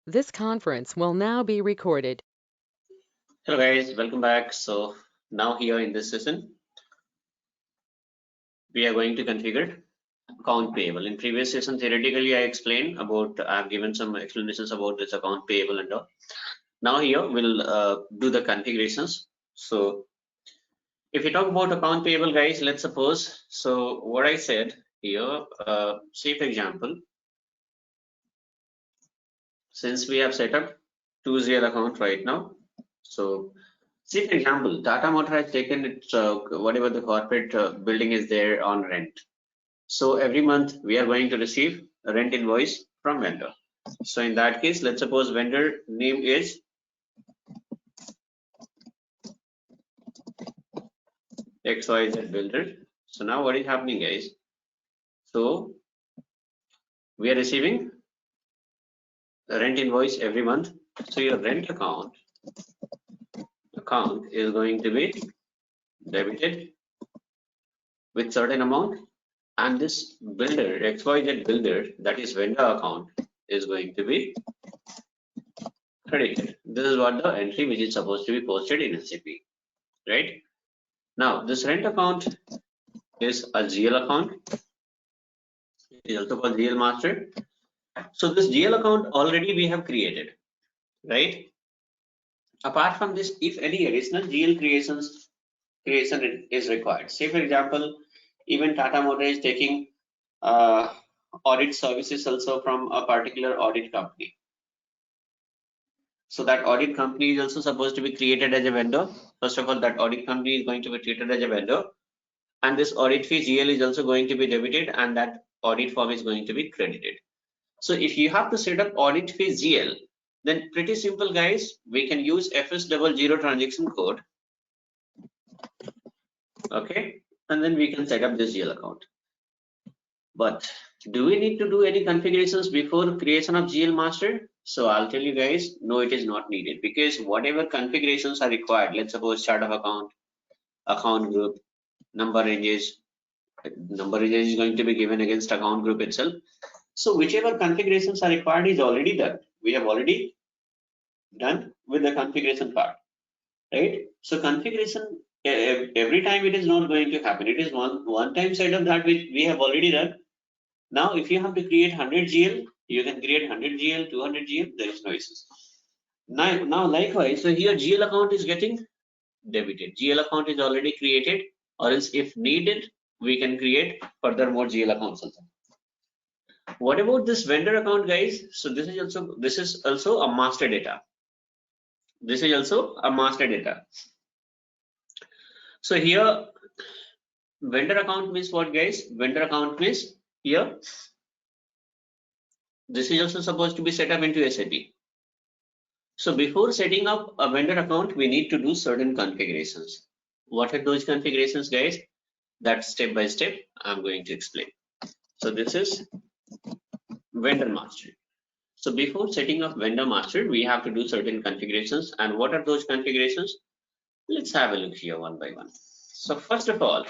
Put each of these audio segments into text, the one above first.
This conference will now be recorded. Hello guys, welcome back. So now here in this session, we are going to configure account payable. In previous session, theoretically, I explained about, I've given some explanations about this account payable and all. Now here we'll do the configurations. So if you talk about account payable guys, let's suppose, so what I said here, say for example, since we have set up 2 account right now, so say for example, Tata Motor has taken its whatever the corporate building is there on rent. So every month we are going to receive a rent invoice from vendor. So in that case, let's suppose vendor name is XYZ Builder. So now what is happening guys? So we are receiving a rent invoice every month. So your rent account is going to be debited with certain amount, and this builder XYZ Builder, that is vendor account, is going to be credited. This is what the entry which is supposed to be posted in SAP, right? Now this rent account is a GL account. It is also called GL master. So this GL account already we have created, right? Apart from this, if any additional GL creation is required, say for example, even Tata Motor is taking audit services also from a particular audit company. So that audit company is also supposed to be created as a vendor. First of all, that audit company is going to be treated as a vendor, and this audit fee GL is also going to be debited, and that audit form is going to be credited. So if you have to set up audit fee GL, then pretty simple guys, we can use FS00 transaction code, okay, and then we can set up this GL account. But do we need to do any configurations before creation of GL master? So I'll tell you guys, no, it is not needed, because whatever configurations are required, let's suppose chart of account group, number ranges is going to be given against account group itself. So whichever configurations are required is already done. We have already done with the configuration part, right? So configuration, every time it is not going to happen. It is one time setup that we have already done. Now if you have to create 100 GL, you can create 100 GL, 200 GL, there is no issues. Now likewise, so here GL account is getting debited. GL account is already created, or else if needed, we can create further more GL accounts also. What about this vendor account guys? So this is also a master data. This is also a master data. So here vendor account means what guys? Vendor account means here this is also supposed to be set up into SAP. So before setting up a vendor account, we need to do certain configurations. What are those configurations guys? That step by step I'm going to explain. So this is vendor master. So before setting up vendor master, we have to do certain configurations. And what are those configurations? Let's have a look here one by one. So first of all,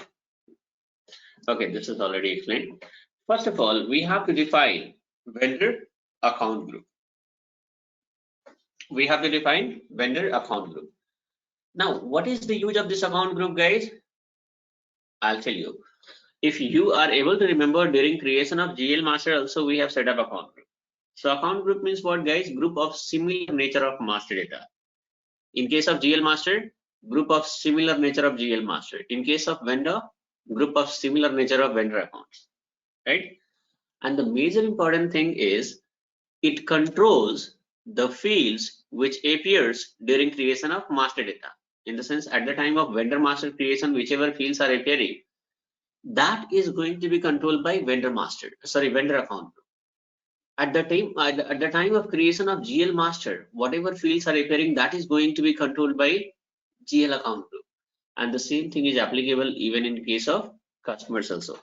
okay, this is already explained. First of all, we have to define vendor account group. We have to define vendor account group. Now, what is the use of this account group, guys? I'll tell you. If you are able to remember, during creation of GL master also we have set up account group. So account group means what guys? Group of similar nature of master data. In case of GL master, group of similar nature of GL master. In case of vendor, group of similar nature of vendor accounts, right? And the major important thing is it controls the fields which appears during creation of master data. In the sense, at the time of vendor master creation, whichever fields are appearing, that is going to be controlled by vendor account. At the time of creation of GL master, whatever fields are appearing, that is going to be controlled by GL account group. And the same thing is applicable even in case of customers also.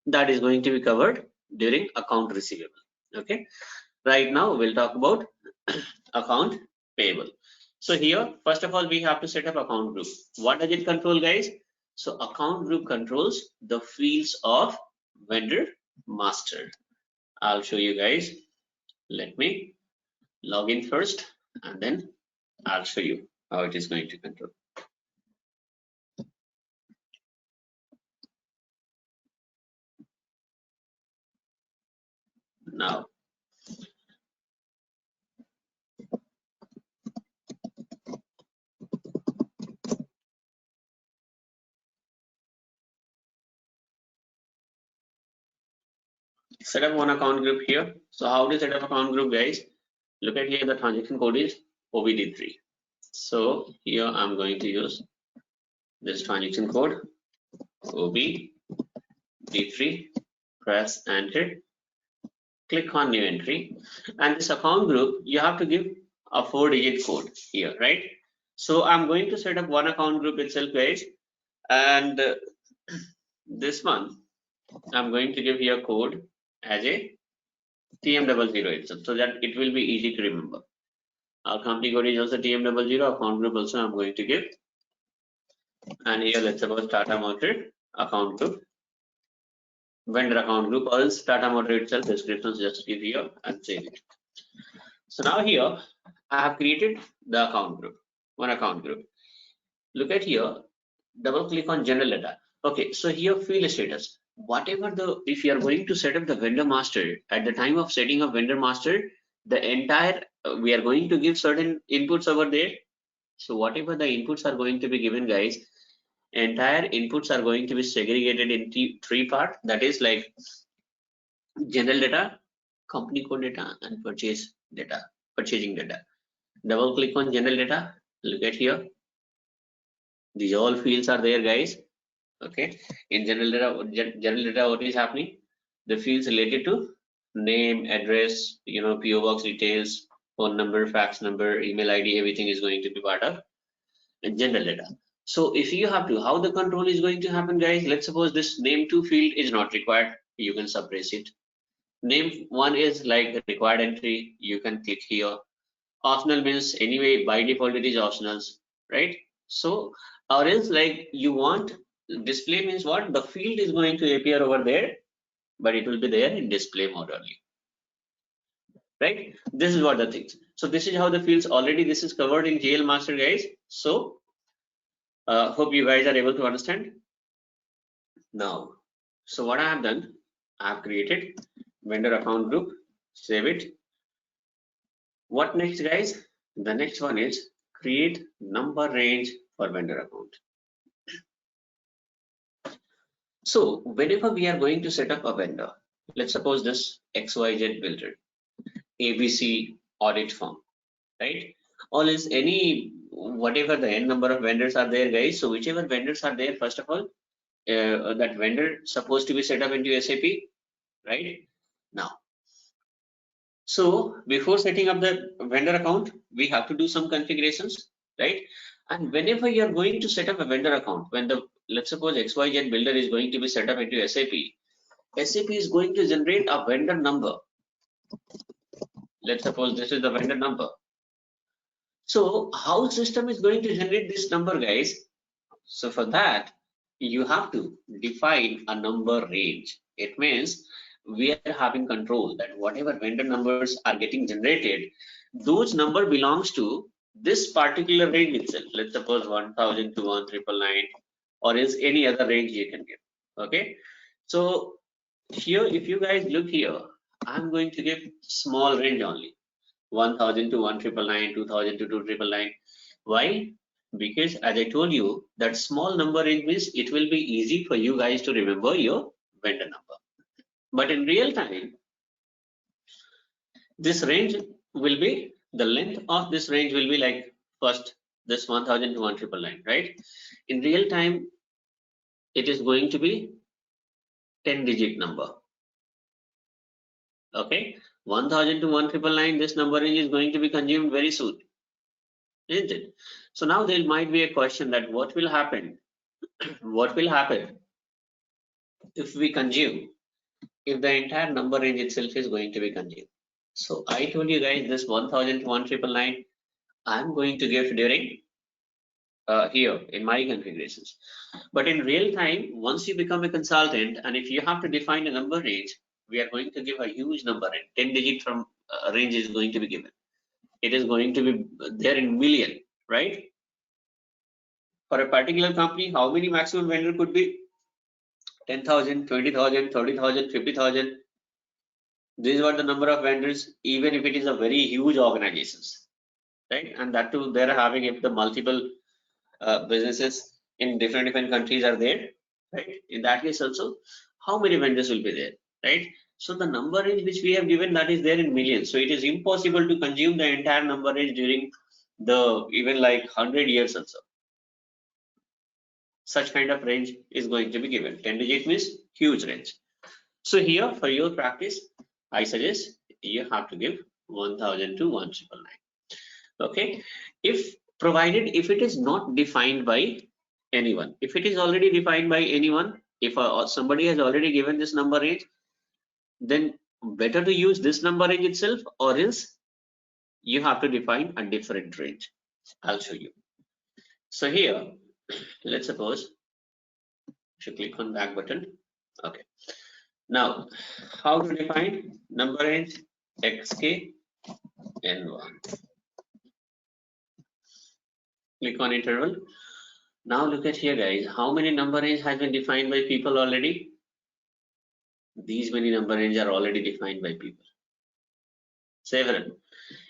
That is going to be covered during account receivable. Okay. Right now we'll talk about account payable. So here, first of all, we have to set up account group. What does it control, guys? So account group controls the fields of vendor master. I'll show you guys. Let me log in first, and then I'll show you how it is going to control. Now, set up one account group here. So how to set up account group, guys? Look at here, the transaction code is OBD3. So here I'm going to use this transaction code OBD3, press enter, click on new entry, and this account group, you have to give a 4-digit code here, right? So I'm going to set up one account group itself, guys, and this one I'm going to give here code as a TM00 itself, so that it will be easy to remember. Our company code is also TM00, account group also I'm going to give, and here let's suppose Tata Motor account group, vendor account group, or else Tata Motor itself, descriptions just give here and save it. So now here I have created the account group, one account group. Look at here, double click on general data. Okay, so here field status, whatever the, if you are going to set up the vendor master, at the time of setting up vendor master, the entire we are going to give certain inputs over there. So whatever the inputs are going to be given, guys, entire inputs are going to be segregated into 3 parts, that is like general data, company code data, and purchase data, purchasing data. Double click on general data, look at here, these all fields are there, guys. Okay, in general data, what is happening? The fields related to name, address, PO box details, phone number, fax number, email ID, everything is going to be part of general data. So if you have to, how the control is going to happen, guys? Let's suppose this name to field is not required, you can suppress it. Name one is like required entry, you can click here. Optional means anyway by default it is optionals, right? So or else like you want display means what? The field is going to appear over there, but it will be there in display mode only, right? This is what the things. So this is how the fields already, this is covered in GL Master, guys. So hope you guys are able to understand now. So what I have done, I have created vendor account group, save it. What next, guys? The next one is create number range for vendor account. So whenever we are going to set up a vendor, let's suppose this XYZ builder, ABC audit firm, right? Or is any, whatever the n number of vendors are there, guys. So whichever vendors are there, first of all, that vendor supposed to be set up into SAP, right? Now, so before setting up the vendor account, we have to do some configurations, right? And whenever you are going to set up a vendor account, when the, let's suppose XYZ builder is going to be set up into SAP, SAP is going to generate a vendor number. Let's suppose this is the vendor number. So how system is going to generate this number, guys? So for that, you have to define a number range. It means we are having control that whatever vendor numbers are getting generated, those number belongs to this particular range itself. Let's suppose 1000 to 1999, or else any other range you can give. Okay, so here if you guys look here, I'm going to give small range only, 1000 to 1999, 2000 to 2999. Why? Because as I told you, that small number range means it will be easy for you guys to remember your vendor number. But in real time, this range will be, the length of this range will be like first this 1000 to 1999, right? In real time, it is going to be 10-digit number. Okay, 1000 to 1999, this number range is going to be consumed very soon, isn't it? So now there might be a question that what will happen? What will happen if we consume, if the entire number range itself is going to be consumed? So I told you guys this 1000 to 1999, I'm going to give during here in my configurations. But in real time, once you become a consultant, and if you have to define a number range, we are going to give a huge number range, 10-digit from range is going to be given. it is going to be there in million, right? For a particular company, how many maximum vendor could be? 10,000, 20,000, 30,000, 50,000. These were the number of vendors, even if it is a very huge organizations, right? And that too, they're having if the multiple businesses in different countries are there, right? In that case also, how many vendors will be there, right? So the number range which we have given, that is there in millions. So it is impossible to consume the entire number range during the even like 100 years also. Such kind of range is going to be given. 10 digit means huge range. So here for your practice, I suggest you have to give 1000 to 1999. Okay, if provided if it is not defined by anyone, if it is already defined by anyone, if somebody has already given this number range, then better to use this number range itself, or else you have to define a different range. I'll show you. So here, let's suppose if you click on back button. Okay, now how to define number range? XK N1. Click on interval. Now look at here, guys. How many number range has been defined by people already? These many number range are already defined by people. Several.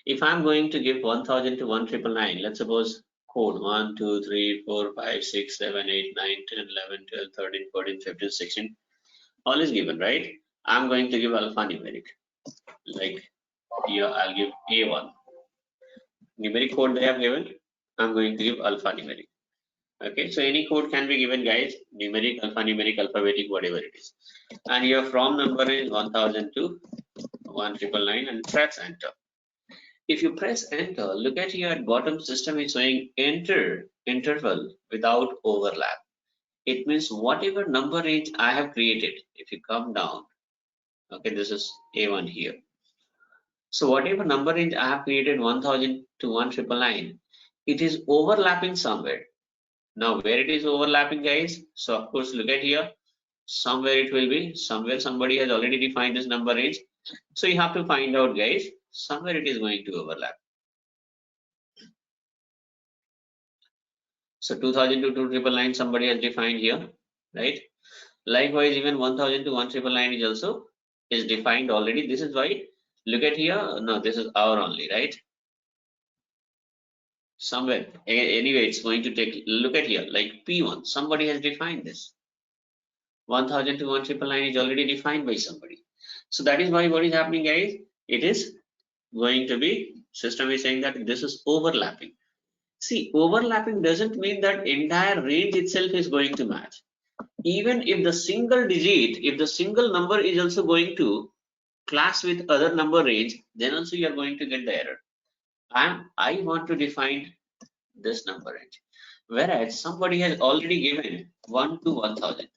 If I'm going to give 1000 to 1999, let's suppose code 1, 2, 3, 4, 5, 6, 7, 8, 9, 10, 11, 12, 13, 14, 15, 16. All is given, right? I'm going to give alphanumeric. Like here, I'll give A1. Numeric code they have given. I'm going to give alphanumeric. Okay, so any code can be given, guys. Numeric, alphanumeric, alphabetic, whatever it is. And your from number is 1000 to 1999 and press enter. If you press enter, look at here at bottom, system is showing enter interval without overlap. It means whatever number range I have created, if you come down, okay, this is A1 here. So whatever number range I have created 1000 to 1999, it is overlapping somewhere. Now where it is overlapping, guys? So of course look at here, somewhere it will be, somewhere somebody has already defined this number range. So you have to find out, guys, somewhere it is going to overlap. So 2000 to 2999 somebody has defined here, right? Likewise, even 1000 to 1999 is also is defined already. This is why, look at here, no, this is our only, right? Somewhere, anyway, it's going to take, look at here, like P1, somebody has defined this. 1000 to 1999 is already defined by somebody. So that is why what is happening, guys? It is going to be, system is saying that this is overlapping. See, overlapping doesn't mean that entire range itself is going to match. Even if the single digit, if the single number is also going to clash with other number range, then also you are going to get the error. I want to define this number range, whereas somebody has already given 1 to 1000.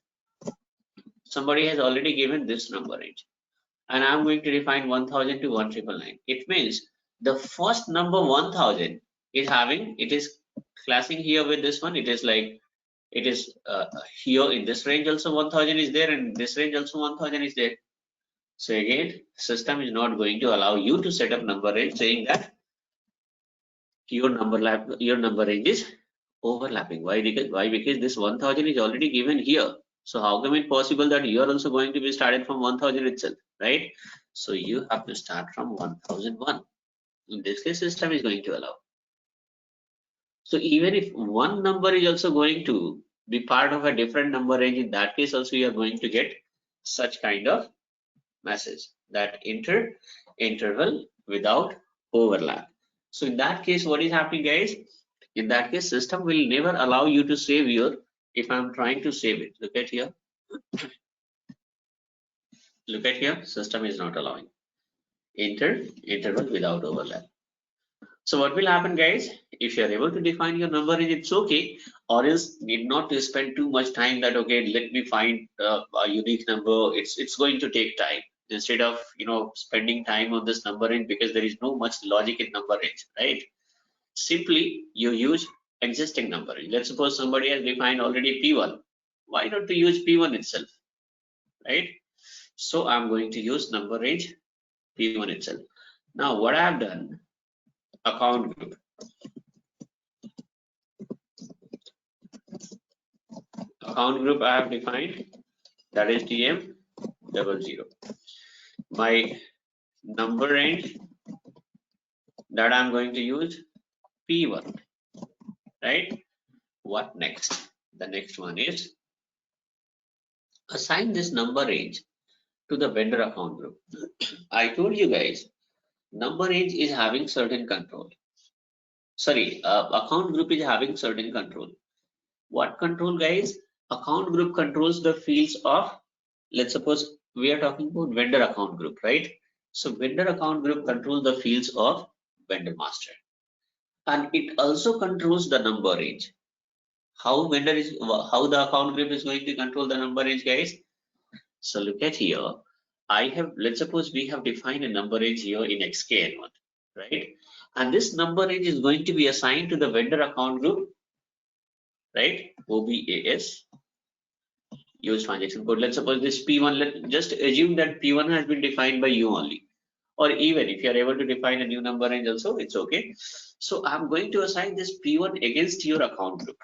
Somebody has already given this number range, and I'm going to define 1000 to 1999. It means the first number 1000 is having, it is clashing here with this one. It is like, it is here in this range also 1000 is there, and this range also 1000 is there. So again, system is not going to allow you to set up number range saying that your number range is overlapping. Why? Because this 1000 is already given here. So how come it possible that you are also going to be started from 1000 itself, right? So you have to start from 1001. In this case, system is going to allow. So even if one number is also going to be part of a different number range, in that case also you are going to get such kind of message that interval without overlap. So in that case, what is happening, guys? In that case, system will never allow you to save your, if I'm trying to save it, look at here. Look at here, system is not allowing interval without overlap. So what will happen, guys? If you are able to define your number range, it's okay, or else need not to spend too much time that, okay, let me find a unique number. It's going to take time instead of, spending time on this number range, because there is no much logic in number range, right? Simply you use existing number range. Let's suppose somebody has defined already P1. Why not to use P1 itself, right? So I'm going to use number range P1 itself. Now what I have done, account group. Account group I have defined, that is TM00. My number range that I'm going to use, P1, right? What next? The next one is assign this number range to the vendor account group. I told you guys, number range is having certain control. Sorry, account group is having certain control. What control, guys? Account group controls the fields of, let's suppose we are talking about vendor account group, right? So vendor account group controls the fields of vendor master, and it also controls the number range. How the account group is going to control the number range, guys? So look at here. Let's suppose we have defined a number range here in XKN1, right? And this number range is going to be assigned to the vendor account group, right? OBAS, use transaction code. Let's suppose this P1, let's just assume that P1 has been defined by you only. Or even if you are able to define a new number range also, it's okay. So I'm going to assign this P1 against your account group.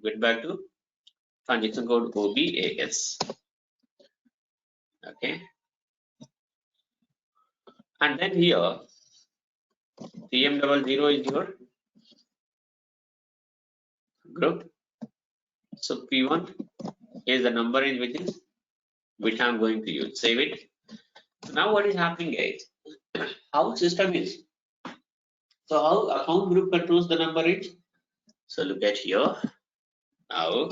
Get back to transaction code OBAS. Okay. And then here, TM00 is your group. So P1 is the number range which I'm going to use. Save it. Now what is happening, guys? How system is? So how account group controls the number range? So look at here. Now,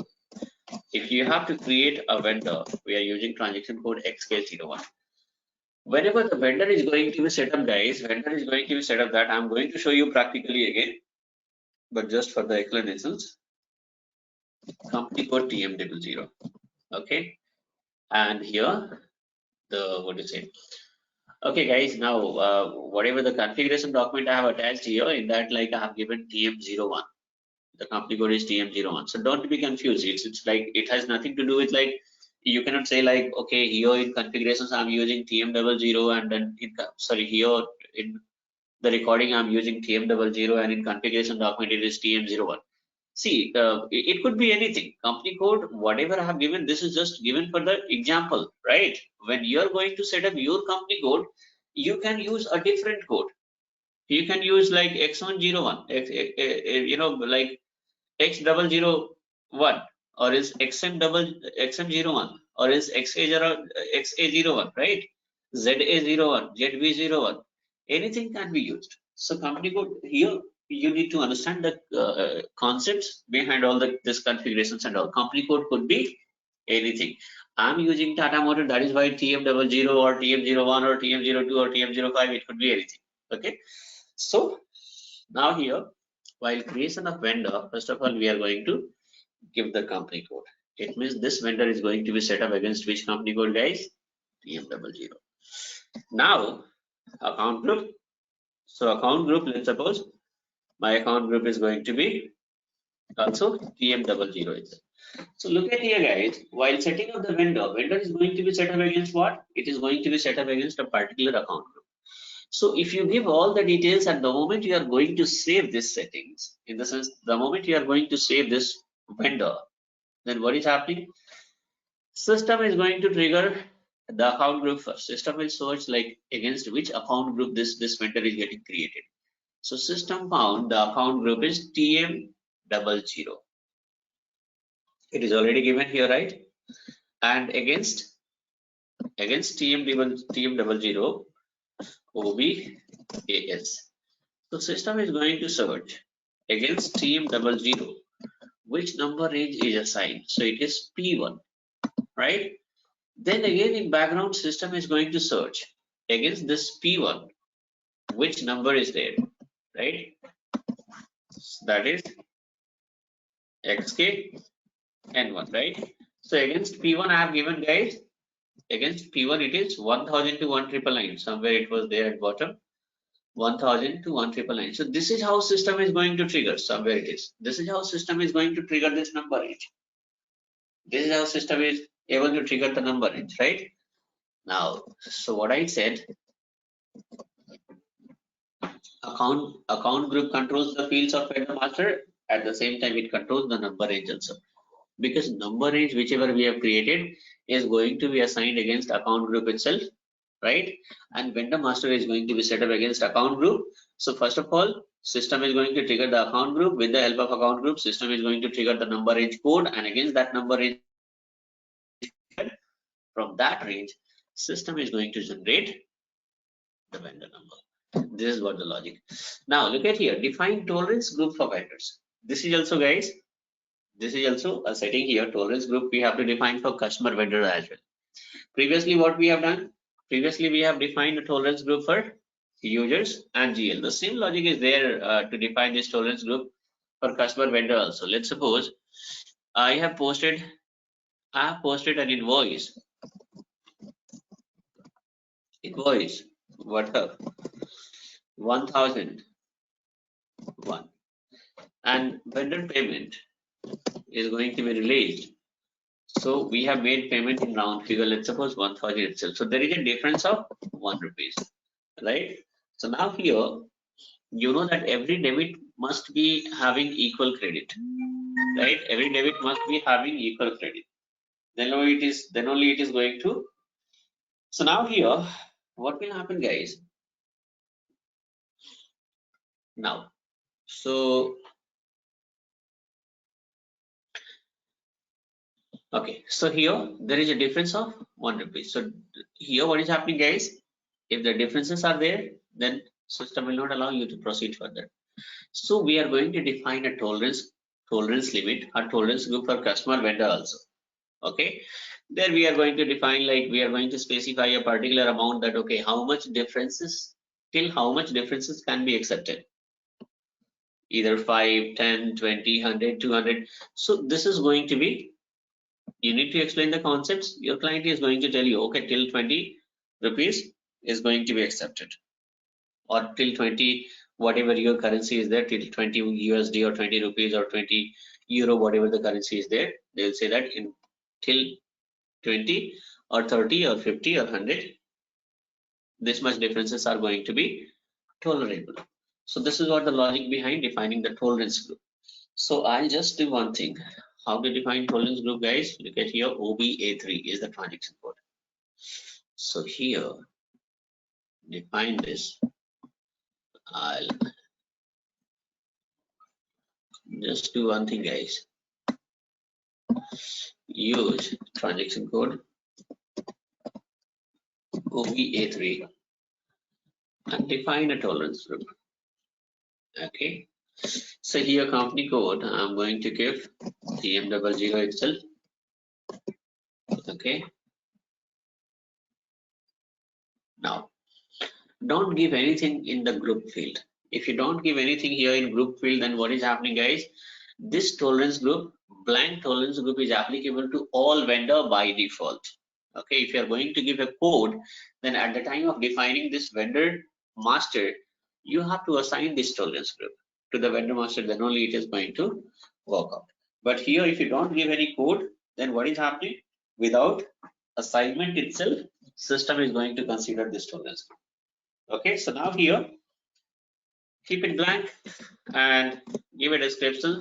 if you have to create a vendor, we are using transaction code XK01. Whenever the vendor is going to be set up, guys, vendor is going to be set up, that I'm going to show you practically again, but just for the explanations. Company code TM00. Okay. And here, what do you say? Okay, guys, now whatever the configuration document I have attached here, in that, like, I have given TM01. The company code is TM01. So don't be confused. It's like, it has nothing to do with, like, you cannot say like, okay, here in configurations I'm using TM00, and then here in the recording I'm using TM00, and in configuration document it is TM01. See, it could be anything. Company code, whatever I have given, this is just given for the example, right? When you're going to set up your company code, you can use a different code. You can use like X101, like X001, or is XM01, or is XA01, right? ZA01, ZB01, anything can be used. So company code, here you need to understand the concepts behind all this configurations and all. Company code could be anything. I'm using Tata Motor, that is why TM00 or TM01 or TM02 or TM05, it could be anything. Okay. So now here, while creation of vendor, first of all, we are going to give the company code. It means this vendor is going to be set up against which company code, guys? TM00. Now, account group. So account group, let's suppose my account group is going to be also TM00. So look at here, guys. While setting up the vendor is going to be set up against what? It is going to be set up against a particular account group. So if you give all the details, at the moment you are going to save this settings, in the sense, the moment you are going to save this vendor, then what is happening? System is going to trigger the account group first. System will search like against which account group this vendor is getting created. So system found the account group is TM00. It is already given here, right? And against TM00, OBAS. So system is going to search against TM00, which number range is assigned. So it is P1, right? Then again in background, system is going to search against this P1, which number is there, right? That is XKN1, right? So against P1 I have given, guys, against P1 it is 1000 to 1999. Somewhere it was there at bottom. 1000 to 1999. So this is how system is going to trigger. Somewhere it is. This is how system is going to trigger this number range. This is how system is able to trigger the number range, right? Now, so what I said, account group controls the fields of vendor master. At the same time, it controls the number range also, because number range whichever we have created is going to be assigned against account group itself, right? And vendor master is going to be set up against account group. So first of all, system is going to trigger the account group. With the help of account group, system is going to trigger the number range code, and against that number range, from that range, system is going to generate the vendor number. This is what the logic. Now look at here, define tolerance group for vendors. This is also, guys, this is also a setting here. Tolerance group we have to define for customer vendor as well. Previously what we have done, previously we have defined a tolerance group for users and GL. The same logic is there to define this tolerance group for customer vendor also. Let's suppose I have posted an invoice what up 1001, and vendor payment is going to be released. So we have made payment in round figure, let's suppose 1000 itself. So there is a difference of 1 rupees, right? So now here, you know that every debit must be having equal credit, right? Every debit must be having equal credit. Then only it is going to. So now here, what will happen, guys? Now, so okay, so here there is a difference of 1 rupee. So here what is happening, guys? If the differences are there, then system will not allow you to proceed further. So we are going to define a tolerance limit, a tolerance group for customer vendor also. Okay, there we are going to define, like we are going to specify a particular amount, that okay, how much differences, till how much differences can be accepted, either 5, 10, 20, 100, 200. So this is going to be, you need to explain the concepts. Your client is going to tell you, okay, till 20 rupees is going to be accepted, or till 20, whatever your currency is there, till 20 USD or 20 rupees or 20 euro, whatever the currency is there, they'll say that in till 20 or 30 or 50 or 100, this much differences are going to be tolerable. So this is what the logic behind defining the tolerance group. So I'll just do one thing. How to define tolerance group, guys? Look at here, OBA3 is the transaction code. So here, define this. I'll just do one thing, guys. Use transaction code OBA3 and define a tolerance group. Okay. So here company code, I'm going to give TM00 itself. Okay. Now, don't give anything in the group field. If you don't give anything here in group field, then what is happening, guys? This tolerance group, blank tolerance group, is applicable to all vendor by default. Okay, if you are going to give a code, then at the time of defining this vendor master, you have to assign this tolerance group to the vendor master, then only it is going to work out. But here, if you don't give any code, then what is happening? Without assignment itself, system is going to consider this tolerance group. Okay, so now here, keep it blank and give a description.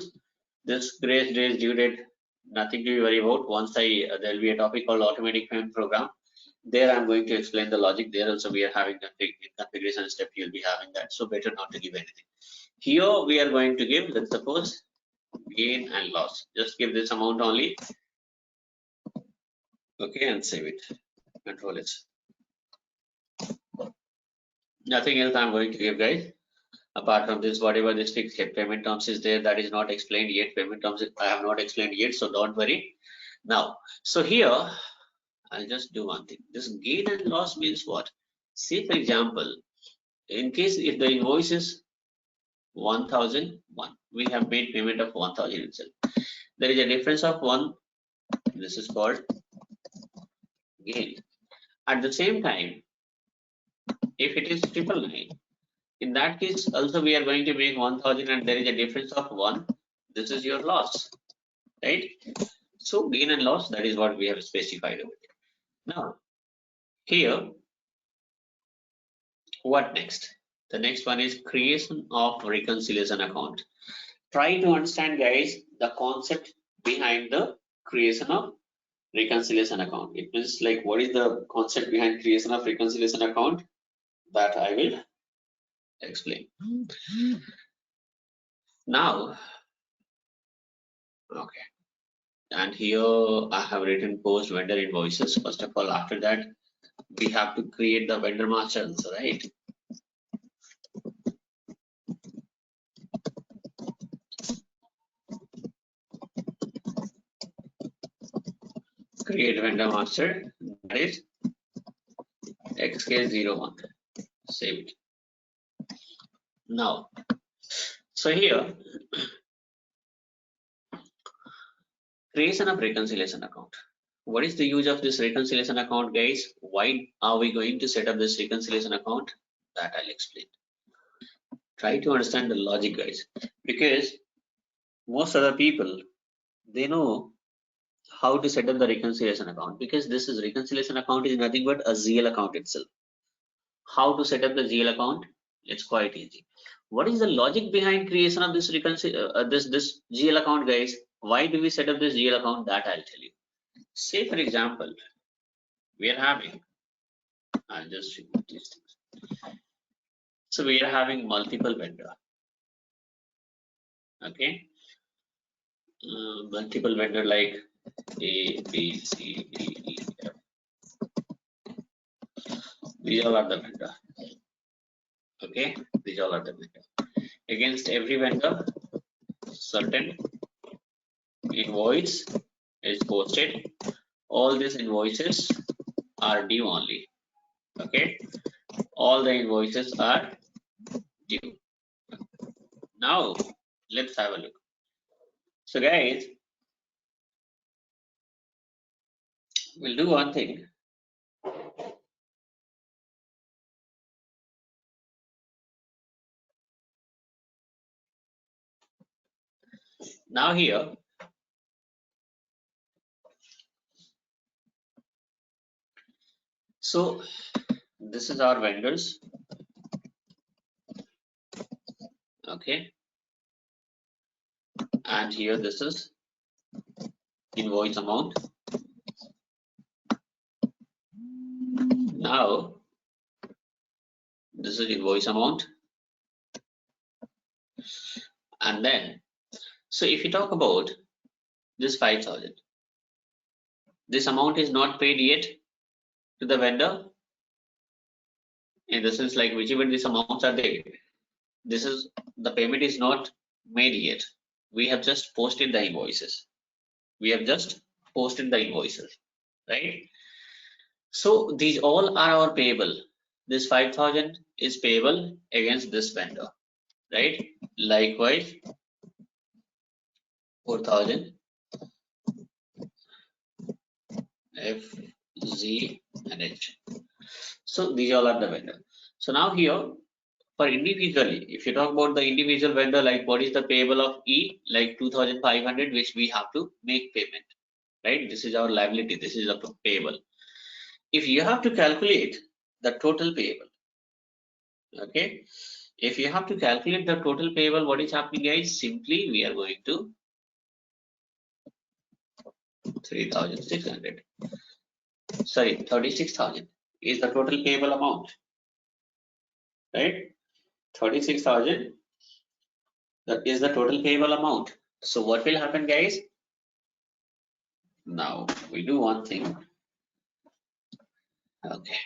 This grace days due date, nothing to be worried about. Once there will be a topic called automatic payment program. There I'm going to explain the logic. There also we are having configuration step. You'll be having that. So better not to give anything. Here we are going to give, let's suppose, gain and loss. Just give this amount only. Okay, and save it. Control it. Nothing else I'm going to give, guys. Apart from this, whatever this fixed payment terms is there, that is not explained yet. Payment terms I have not explained yet, so don't worry. Now, so here I'll just do one thing. This gain and loss means what? Say for example, in case if the invoice is 1001, we have made payment of 1000 itself. There is a difference of 1. This is called gain. At the same time, if it is 999, in that case also we are going to make 1000 and there is a difference of 1. This is your loss, right? So gain and loss, that is what we have specified over here. Now here, what next? The next one is creation of reconciliation account. Try to understand, guys, the concept behind the creation of reconciliation account. It means like, what is the concept behind creation of reconciliation account? That I will explain. Now, okay. And here I have written post vendor invoices. First of all, after that, we have to create the vendor master also, right? Create vendor master, that is XK01. Save it. Now, so here, creation of reconciliation account. What is the use of this reconciliation account, guys? Why are we going to set up this reconciliation account? That I'll explain. Try to understand the logic, guys, because most other people, they know how to set up the reconciliation account, because this is reconciliation account is nothing but a GL account itself. How to set up the GL account? It's quite easy. What is the logic behind creation of this this GL account, guys? Why do we set up this GL account? That I'll tell you. Say for example, we are having, I'll just remove these things. So we are having multiple vendor. Okay, multiple vendor like A, B, C, D, E, F. These all are the vendor. Okay, these all are the vendor. Against every vendor, certain invoice is posted. All these invoices are due only. Okay, all the invoices are due. Now let's have a look. So guys, we'll do one thing. Now here, so this is our vendors. Okay, and here this is invoice amount. Now this is invoice amount, and then, so if you talk about this 5,000, this amount is not paid yet to the vendor. In the sense, like whichever these amounts are there, this is the payment is not made yet. We have just posted the invoices. We have just posted the invoices, right? So these all are our payable. This 5,000 is payable against this vendor, right? Likewise, 4,000 F, Z, and H. So these all are the vendor. So now here, for individually, if you talk about the individual vendor, like what is the payable of E, like 2,500, which we have to make payment, right? This is our liability. This is the payable. If you have to calculate the total payable, okay, if you have to calculate the total payable, what is happening, guys? Simply we are going to 3,600, sorry, 36,000 is the total payable amount, right? 36,000, that is the total payable amount. So what will happen, guys? Now we do one thing. Okay,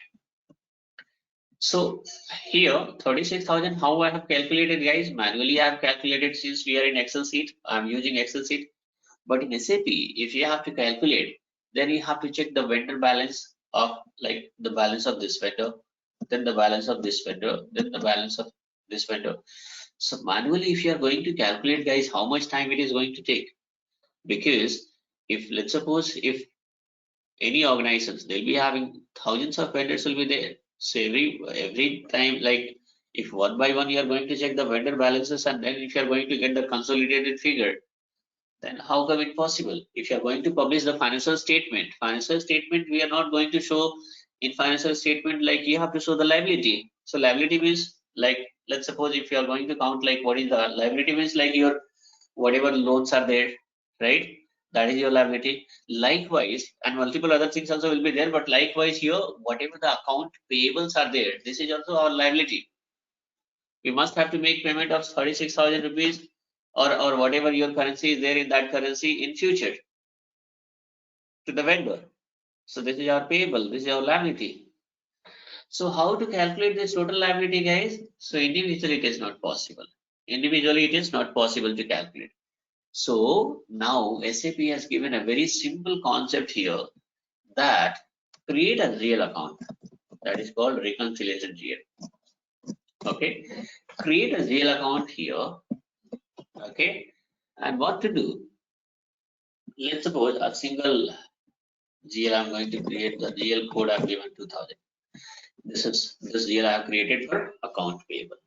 so here 36,000, how I have calculated, guys? Manually I have calculated, since we are in Excel sheet. I'm using Excel sheet. But in SAP, if you have to calculate, then you have to check the vendor balance of, like, the balance of this vendor, then the balance of this vendor, then the balance of this vendor. So manually, if you are going to calculate, guys, how much time it is going to take? Because if, let's suppose, if any organizations, they'll be having thousands of vendors will be there. So every time, like, if one by one you are going to check the vendor balances, and then if you are going to get the consolidated figure, then how come it possible? If you are going to publish the financial statement, we are not going to show in financial statement, like you have to show the liability. So liability means, like, let's suppose if you are going to count like what is the liability, means like your whatever loans are there, right? That is your liability. Likewise, and multiple other things also will be there, but likewise here, whatever the account payables are there, this is also our liability. We must have to make payment of 36,000 rupees or whatever your currency is there in that currency in future to the vendor. So this is our payable, this is our liability. So how to calculate this total liability, guys? So individually it is not possible. Individually it is not possible to calculate. So now SAP has given a very simple concept here, that create a GL account, that is called reconciliation GL. Okay, create a GL account here. Okay, and what to do? Let's suppose a single GL I'm going to create. The GL code I've given 2000. This GL I have created for account payable.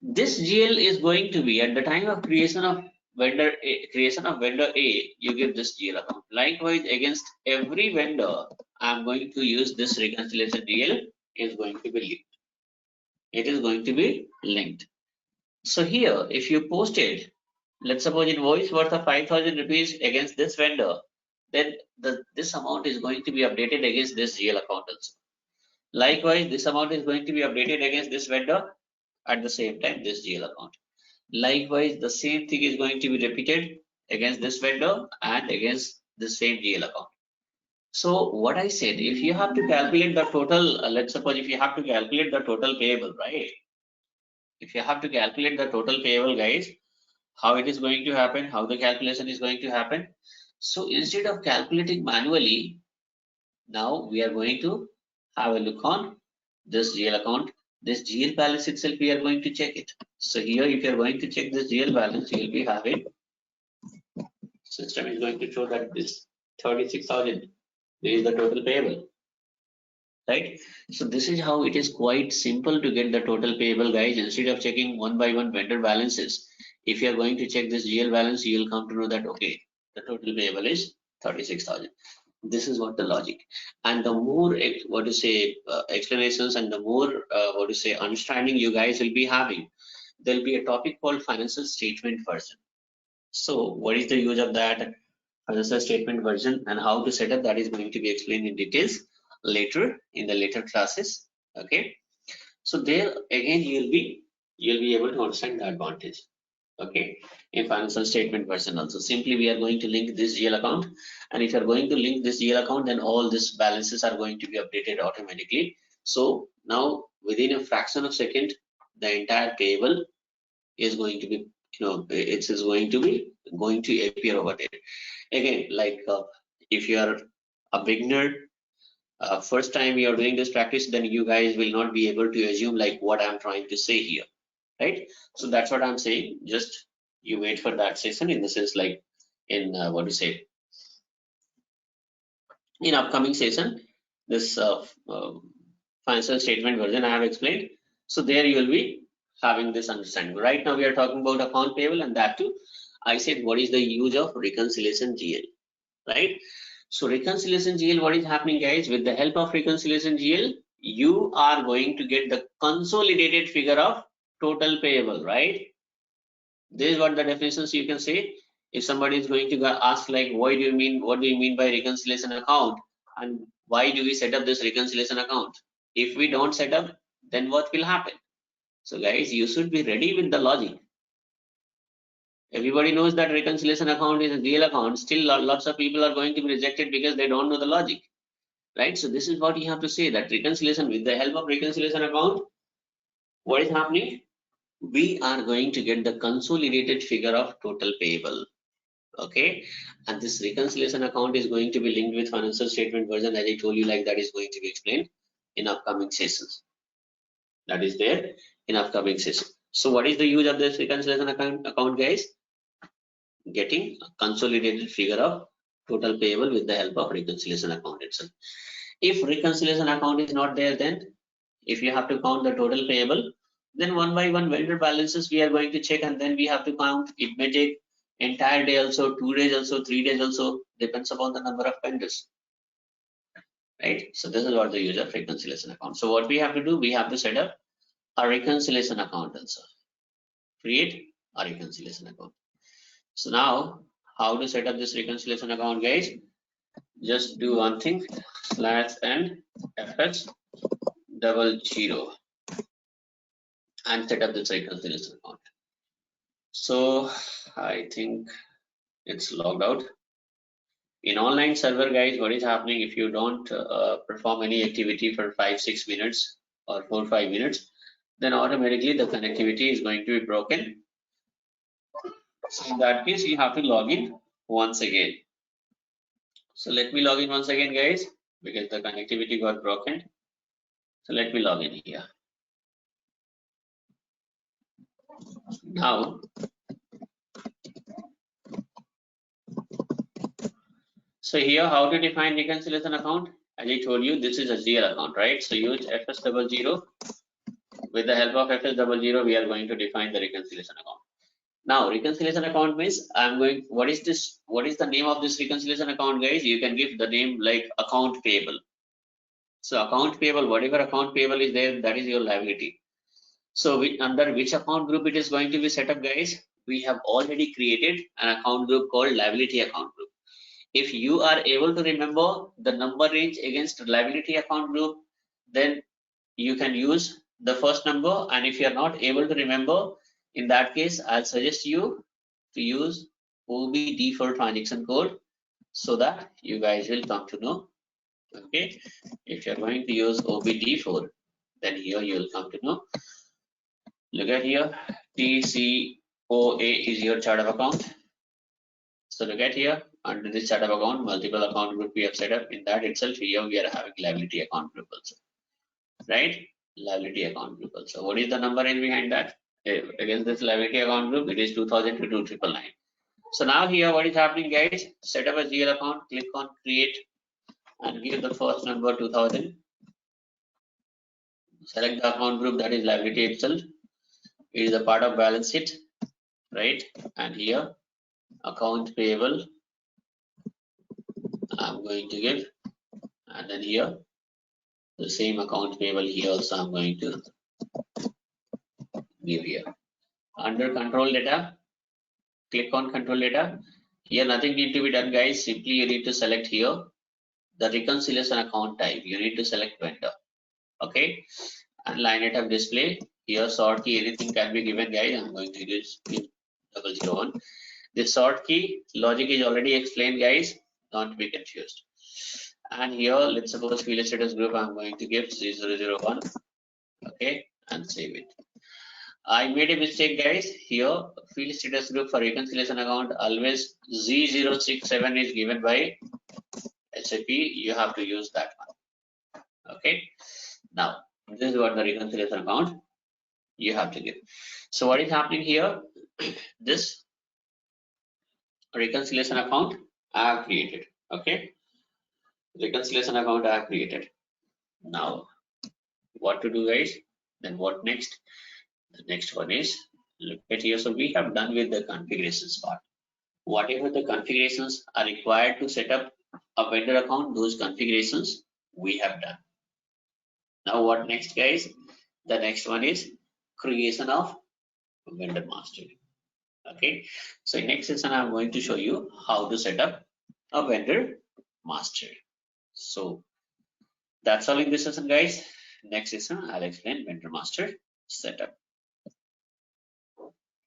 This GL is going to be at the time of creation of vendor A, you give this GL account. Likewise, against every vendor, I'm going to use this reconciliation GL is going to be linked. It is going to be linked. So here, if you posted, let's suppose invoice worth of 5,000 rupees against this vendor, then this amount is going to be updated against this GL account also. Likewise, this amount is going to be updated against this vendor at the same time this GL account. Likewise, the same thing is going to be repeated against this vendor and against the same GL account. So what I said, if you have to calculate the total, let's suppose if you have to calculate the total payable, right? If you have to calculate the total payable, guys, how it is going to happen, how the calculation is going to happen. So instead of calculating manually, now we are going to have a look on this GL account. This GL balance itself, we are going to check it. So here, if you are going to check this GL balance, you will be having, system is going to show that this 36,000 is the total payable, right? So this is how it is quite simple to get the total payable, guys. Instead of checking one by one vendor balances, if you are going to check this GL balance, you will come to know that, okay, the total payable is 36,000. This is what the logic, and the more explanations and the more understanding you guys will be having, there'll be a topic called financial statement version. So what is the use of that financial statement version and how to set up, that is going to be explained in details later in the later classes. Okay, so there again you'll be able to understand the advantage. Okay, in financial statement version also, simply we are going to link this GL account, and if you are going to link this GL account, then all these balances are going to be updated automatically. So now within a fraction of a second, the entire payable is going to be, it is going to appear over there. Again, like if you are a beginner, first time you are doing this practice, then you guys will not be able to assume like what I'm trying to say here, right? So that's what I'm saying. Just you wait for that session, in the sense like in in upcoming session, this financial statement version I have explained. So there you will be having this understanding. Right now we are talking about account payable, and that too I said what is the use of reconciliation GL, right? So reconciliation GL, what is happening, guys? With the help of reconciliation GL, you are going to get the consolidated figure of total payable, right? This is what the definitions you can say. If somebody is going to ask like, what do you mean by reconciliation account, and why do we set up this reconciliation account? If we don't set up, then what will happen? So guys, you should be ready with the logic. Everybody knows that reconciliation account is a GL account. Still lots of people are going to be rejected because they don't know the logic, right? So this is what you have to say, that reconciliation, with the help of reconciliation account, what is happening? We are going to get the consolidated figure of total payable. Okay, and this reconciliation account is going to be linked with financial statement version, as I told you, like that is going to be explained in upcoming sessions. That is there in upcoming session. So what is the use of this reconciliation account, guys? Getting a consolidated figure of total payable with the help of reconciliation account itself. If reconciliation account is not there, then if you have to count the total payable, then one by one vendor balances we are going to check, and then we have to count. It may take entire day also, 2 days also, 3 days also, depends upon the number of vendors, right? So this is what the use of reconciliation account. So what we have to do, we have to set up a reconciliation account also. Create a reconciliation account. So now, how to set up this reconciliation account, guys? Just do one thing, /n fs00 and set up this reconciliation account. So I think it's logged out. In online server, guys, what is happening if you don't perform any activity for 5-6 minutes or 4-5 minutes, then automatically the connectivity is going to be broken. So in that case, you have to log in once again. So let me log in once again, guys, because the connectivity got broken. So let me log in here. Now, so here, how to define reconciliation account? As I told you, this is a GL account, right? So use fs00. With the help of fs00, we are going to define the reconciliation account. Now, reconciliation account means what is this? What is the name of this reconciliation account, guys? You can give the name like account payable. So account payable, whatever account payable is there, that is your liability. So under which account group it is going to be set up, guys? We have already created an account group called liability account group. If you are able to remember the number range against liability account group, then you can use the first number. And if you are not able to remember, in that case, I'll suggest you to use OBD for transaction code so that you guys will come to know. Okay, if you're going to use OBD4, then here you will come to know. Look at here, TCOA is your chart of account. So look at here, under this chart of account, multiple account group we have set up. In that itself, here we are having liability account group also, right? Liability account group also. What is the number in behind that? Against this liability account group, it is 2000 to 2999. So now here, what is happening, guys? Set up a GL account, click on create, and give the first number 2000. Select the account group that is liability itself. It is a part of balance sheet, right? And here, account payable, I'm going to give, and then here, the same account payable here also I'm going to give here. Under control data, click on control data. Here nothing need to be done, guys. Simply you need to select here the reconciliation account type. You need to select vendor. Okay, and line item display. Here sort key, anything can be given, guys. I'm going to give 001. This sort key logic is already explained, guys. Don't be confused. And here, let's suppose field status group, I'm going to give 001. Okay, and save it. I made a mistake, guys. Here, field status group for reconciliation account, always Z067 is given by SAP. You have to use that one. Okay. Now, this is what the reconciliation account you have to give. So what is happening here? This reconciliation account I have created. Okay. Reconciliation account I have created. Now, what to do, guys? Then what next? The next one is, look at here. So we have done with the configurations part. Whatever the configurations are required to set up a vendor account, those configurations we have done. Now what next, guys? The next one is creation of vendor master. Okay, so in next session I'm going to show you how to set up a vendor master. So that's all in this session, guys. Next session I'll explain vendor master setup.